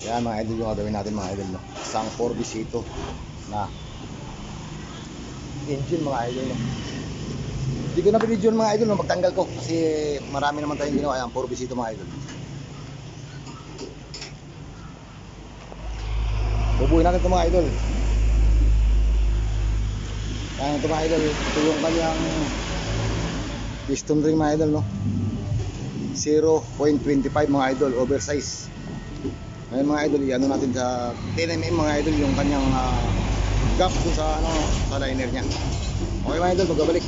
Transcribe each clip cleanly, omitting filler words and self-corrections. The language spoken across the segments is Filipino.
Yan mga idol yung gagawin natin mga idol, no? Isang 4 na engine mga idol, no? Hindi ko na pinidyo mga idol, no? Magtanggal ko kasi marami naman tayong ginawa. Yan 4 mga idol. Bubuhin natin ito mga idol. Yan ito mga idol, ito yung kanyang piston ring mga idol, no? 0.25 mga idol, oversize. Ngayon mga idol, i-ano natin sa 10mm mga idol yung kanyang gap dun sa sa liner niya. Okay mga idol, magbabalik.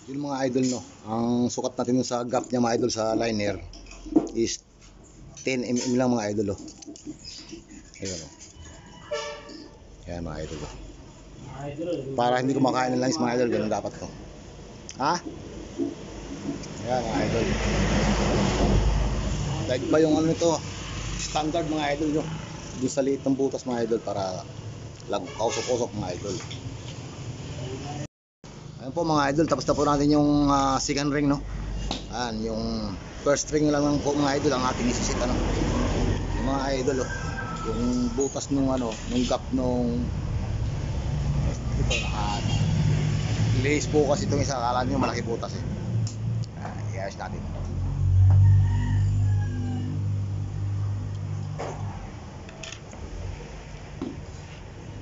Yun mga idol, no, ang sukat natin sa gap niya mga idol sa liner is 10mm lang mga idol, oh. Ayun, oh. Ayan mga idol, oh. Para hindi kumakain ng langis mga idol, ganun dapat to. Ha? Ayan mga idol. Dahil ba yung ano nito, standard mga idol, no, doon sa liit ng butas mga idol para lang kausok-usok mga idol. Ayan po mga idol, tapos na po natin yung second ring, no. Ayan, yung first ring lang po mga idol ang ating isisit, ano. Yung mga idol, oh, yung butas nung nung gap nung ito, lihis po kasi itong isa, akala nyo malaki butas eh. I-ayos natin.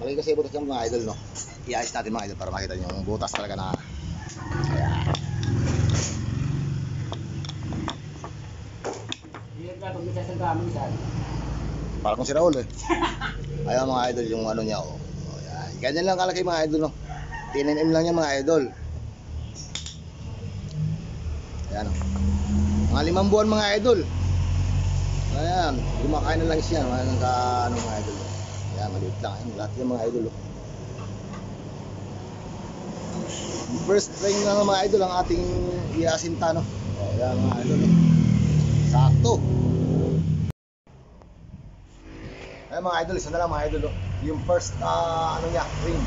Malaki kasi butas ng mga idol, no. I-ayos natin mga idol para makita nyo yung butas talaga na. Ayan. Para kung si Raul eh. Ayan mga idol yung ano niya, oh. Ayan. Ganyan lang kalaki mga idol, no. 10mm lang yan mga idol. Ayan, oh. Mga 5 buwan mga idol. Ayan, kumakain na lang siya, mga mga idol. Ayan, maliit lang. Ayan, lahat yung mga idol, oh. First ring na mga idol ang ating iasinta, no. Ayan mga idol, oh. Sakto. Ayan mga idol, isa na lang mga idol, oh. Yung first ano niya, ring.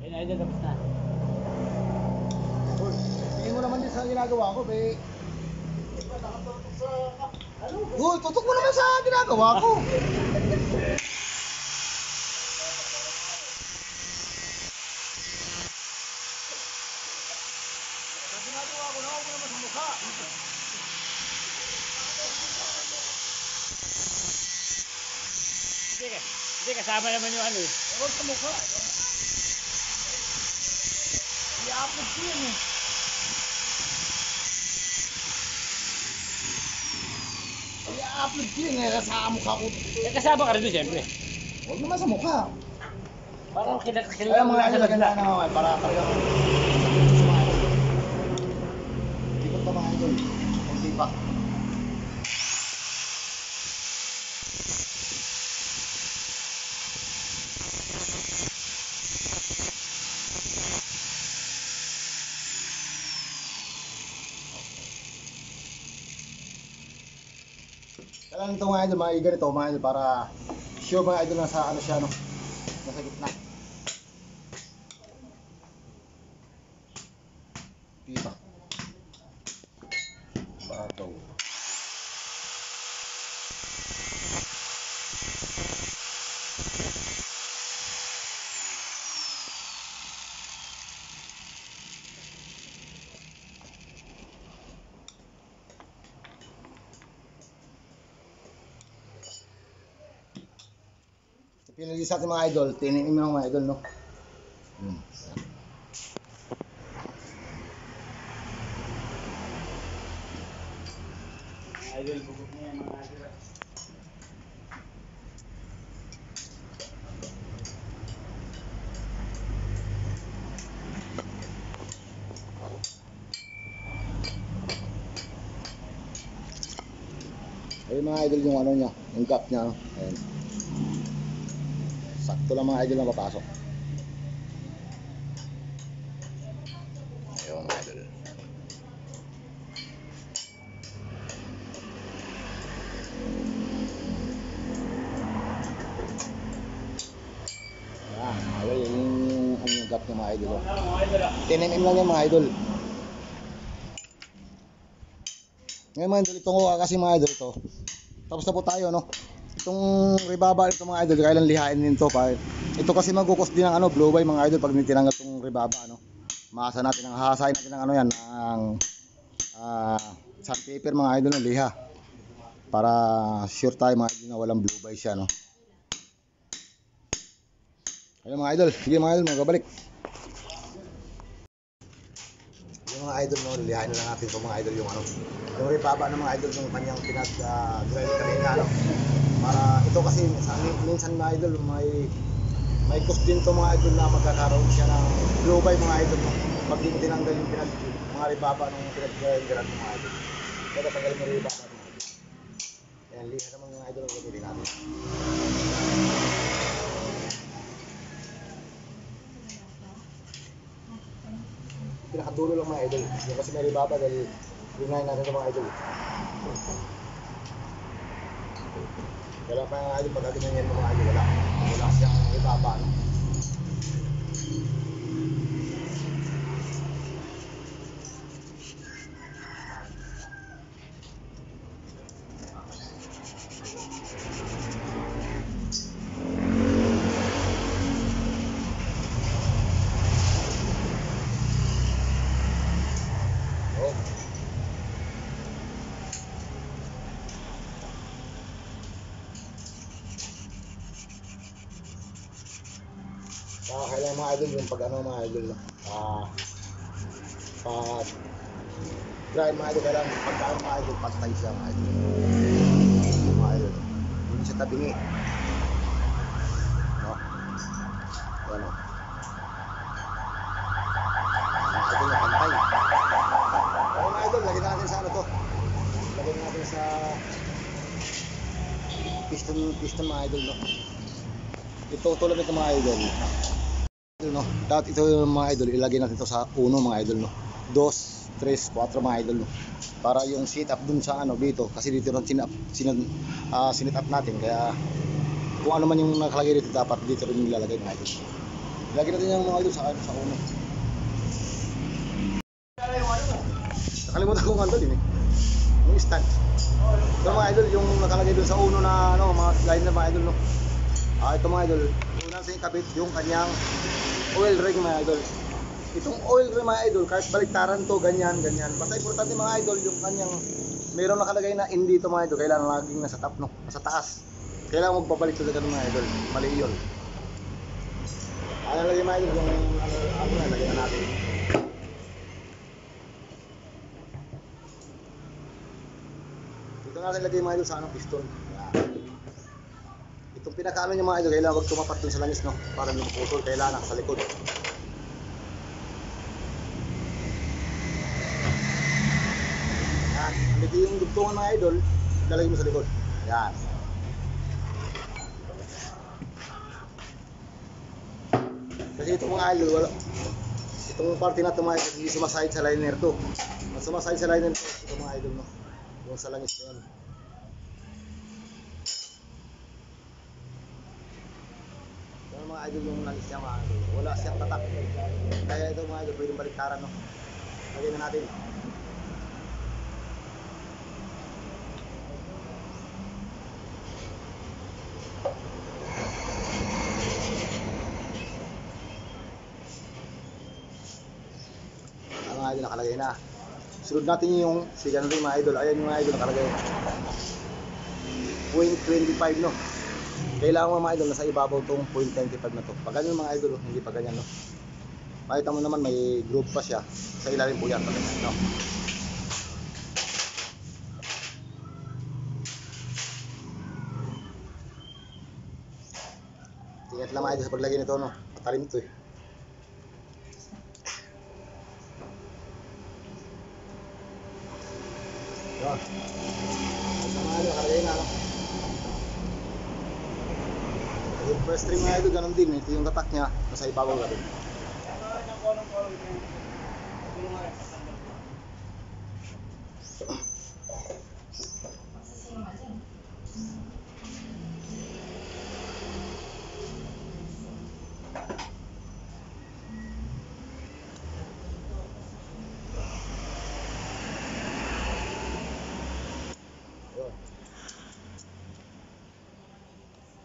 Ayun, idol, tapos na. Uy, tingin mo naman din sa ginagawa ko, be. Uy, tutok mo naman sa ginagawa ko. Sa ginagawa ko, nakawag mo naman sa mukha. Hindi, kasama naman yung ano eh. Huwag sa mukha. I-upload ko yan eh. I-upload ko yan eh, sa mukha ko. Eh, kasama ka rin doon, siyempre. Huwag naman sa mukha. Parang Kaya kinakasilihan mo mga lang sa idol, ganda. ganda na para talaga. Ikot pa mga idol. Kunti pa. Kailangan ito mga idol, mga ganito mga idol para sure mga idol nasa ano siya, no? Nasa gitna. Diba? Bato. Pinili sa ating mga idol, tiniin mo mga idol, no? Idol, bugok niya yung mga idol. Ayun mga idol yung ano niya, yung gap niya, no? Ayun. Sakto lang mga idol na papasok. Ayun mga idol. Ayun yung ano yung gap niya mga idol. 10 mm lang yan mga idol. Ngayon mga idol, itong kasi mga idol ito. Tapos na po tayo, no? Itong rebaba ito mga idol, kailan lihain din to pa. Ito kasi magkukos din ng ano, blow by mga idol pag tinanggal itong rebaba, ano. Maasa natin, ang hahasain natin ng ano yan, ng sandpaper mga idol ng liha. Para sure tayo mga idol na walang blow by siya, no. Ayun mga idol, sige mga idol, magabalik. Yung mga idol, no, lihain na lang natin itong mga idol yung ano. Yung rebaba ng mga idol yung kanyang pinag-drive kanina, no. Para ito kasi minsan mga idol may cost din to mga idol na magkakaroon siya ng blow by mga idol, no. Pag di mo tinanggal yung mga rebaba ng pinag-drive mga idol. Kaya tanggal mo rebaba mga idol. Ayan, liha naman mga idol ang gagawin natin. Pinakadulo lang mga idol. Yung kasi may rebaba dahil lunayin natin ito mga idol. Wala pa yung idol, pag ganyan yan mga idol, wala siyang rebaba, no? Kailangan mga idol yung pag ano mga idol, no? Pag drive mga idol, kailangan pagkaan mga idol, pantay siya mga idol. Mga idol, hindi siya tabingi, no? Ano? Mga idol na pantay. Okay mga idol, lagyan natin sa ano to. Lagyan natin sa piston mga idol, no? Ito tulad nito mga idol, no? Dapat ito yung mga idol, ilagay natin ito sa 1 mga idol, no? 2, 3, 4 mga idol, no? Para yung sit up dun sa ano dito, kasi dito rin sinit up natin, kaya kung ano man yung nakalagay dito dapat dito rin ilalagay mga idol. Ilagay natin yung mga idol sa 1. Nakalimutan kong andal yun, eh. Yung stand. Ito mga idol, yung nakalagay dun sa 1 na ano, mga line na mga idol, no? Ito mga idol, unang sa ikabit yung kanyang oil ring mga idol. Itong oil ring mga idol, kahit baliktaran to, ganyan. Basta importante mga idol, yung kanyang mayroong nakalagay na in dito mga idol, kailangan laging nasa top, no? Nasa taas. Kailangan magpabalik to ganun mga idol. Mali yun. Ano lagay mga idol, yung ano na, lagay na natin. Dito natin lagay mga idol sa anong piston. Itong pinakaano niya mga idol, kailangan wag tumapat dun sa langis, no? Para hindi maputol, kailangan sa likod. Yan, hindi yung dugtungan mga idol, lalagay mo sa likod. Yan. Kasi itong mga idol, wala. Itong parte na ito mga idol, hindi sumasahid sa liner to. Mas sumasahid sa liner to, itong mga idol, no? Yung sa langis to yan. Mga idol yung langis niya mga idol, wala siyang tatak, kaya ito mga idol pwedeng baliktaran, no? Lagyan na natin. Mga idol nakalagay na. Sunod natin yung sigan rin mga idol. Ayan yung mga idol nakalagay 0.25, no? Kailangan mga idol nasa ibabaw tong 0.25 na to. Pag ganyan mga idol, hindi pa ganyan, no? Makita mo naman may groove pa siya. Sa ilalim po yan, no? Ingat lang mga idol sa paglagay nito, no? Matalim to, eh. Yan. Mga idol, nakalagay na, no? Yung first string mga idol, ganun din. Ito yung tatak niya, nasa ibabaw na din.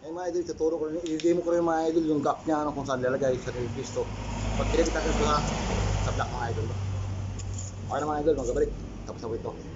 Eh mga idol, tuturo ko rin, i-demo ko rin mga idol yung gap niya, ano, kung saan lalagay sa pisto. Pag kinakita ko sa black mga idol. Okay na mga idol, magkabalik. Tapos na po ito.